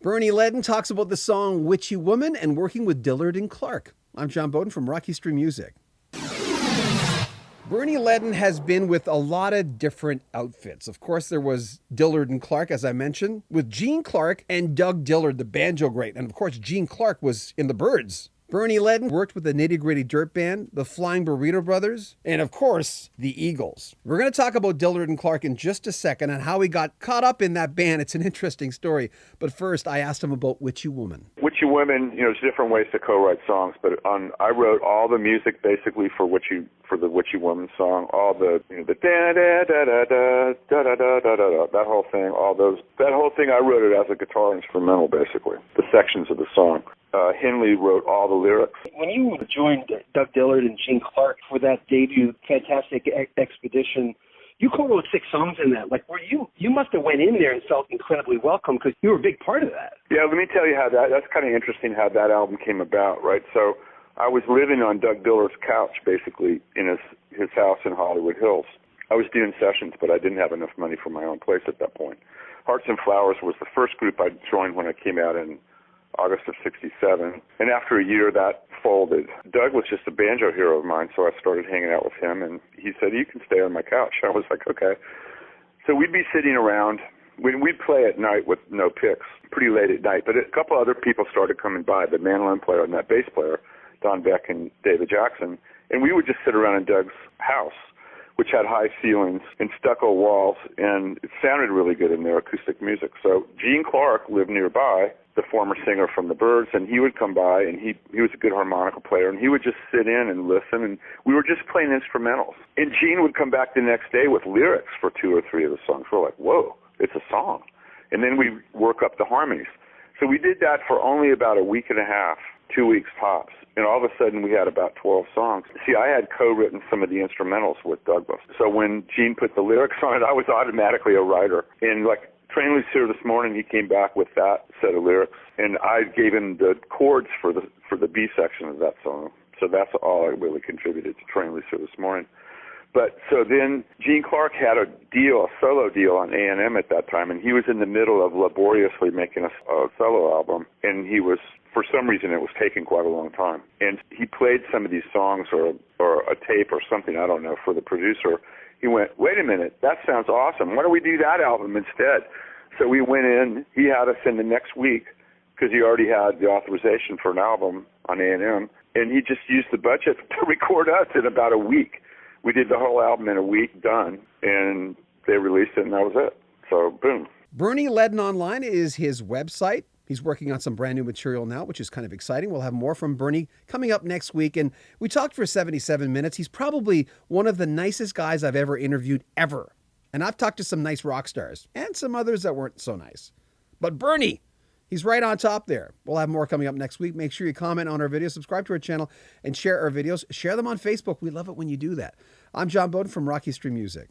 Bernie Leadon talks about the song Witchy Woman and working with Dillard and Clark. I'm John Beaudin from Rocky Street Music. Bernie Leadon has been with a lot of different outfits. Of course, there was Dillard and Clark, as I mentioned, with Gene Clark and Doug Dillard, the banjo great. And of course, Gene Clark was in the Byrds. Bernie Leadon worked with the Nitty Gritty Dirt Band, the Flying Burrito Brothers, and of course, the Eagles. We're going to talk about Dillard and Clark in just a second and how he got caught up in that band. It's an interesting story. But first, I asked him about Witchy Woman. Witchy Woman, there's different ways to co-write songs, but I wrote all the music basically for the Witchy Woman song, all the the da da da da da da da da da da, that whole thing, that whole thing. I wrote it as a guitar instrumental, basically, the sections of the song. Henley wrote all the lyrics. When you joined Doug Dillard and Gene Clark for that debut Fantastic Expedition, you co-wrote 6 songs in that. Like, you must have went in there and felt incredibly welcome because you were a big part of that. Yeah, let me tell you how that's kind of interesting how that album came about, right? So I was living on Doug Dillard's couch, basically, in his house in Hollywood Hills. I was doing sessions, but I didn't have enough money for my own place at that point. Hearts and Flowers was the first group I joined when I came out in August of '67, and after a year that folded. Doug was just a banjo hero of mine, so I started hanging out with him, and he said, "You can stay on my couch." I was like, okay. So we'd be sitting around. We'd play at night with no picks, pretty late at night, but a couple other people started coming by, the mandolin player and that bass player, Don Beck and David Jackson, and we would just sit around in Doug's house, which had high ceilings and stucco walls, and it sounded really good in there, acoustic music. So Gene Clark lived nearby, the former singer from the Byrds, and he would come by, and he was a good harmonica player, and he would just sit in and listen, and we were just playing instrumentals. And Gene would come back the next day with lyrics for 2 or 3 of the songs. We're like, whoa, it's a song. And then we work up the harmonies. So we did that for only about a week and a half, 2 weeks tops, and all of a sudden we had about 12 songs. See, I had co-written some of the instrumentals with Douglas. So when Gene put the lyrics on it, I was automatically a writer. And like Train Loose Here This Morning, he came back with that set of lyrics, and I gave him the chords for the B section of that song. So that's all I really contributed to Train Loose Here This Morning. But so then Gene Clark had a solo deal on A&M at that time, and he was in the middle of laboriously making a solo album, and he was, for some reason, it was taking quite a long time. And he played some of these songs or a tape or something, I don't know, for the producer. He went, wait a minute, that sounds awesome. Why don't we do that album instead? So we went in. He had us in the next week because he already had the authorization for an album on A&M, and he just used the budget to record us in about a week. We did the whole album in a week, done, and they released it, and that was it. So, boom. Bernie Leadon Online is his website. He's working on some brand new material now, which is kind of exciting. We'll have more from Bernie coming up next week. And we talked for 77 minutes. He's probably one of the nicest guys I've ever interviewed, ever. And I've talked to some nice rock stars and some others that weren't so nice. But Bernie, he's right on top there. We'll have more coming up next week. Make sure you comment on our videos, subscribe to our channel, and share our videos. Share them on Facebook. We love it when you do that. I'm John Beaudin from Rocky Street Music.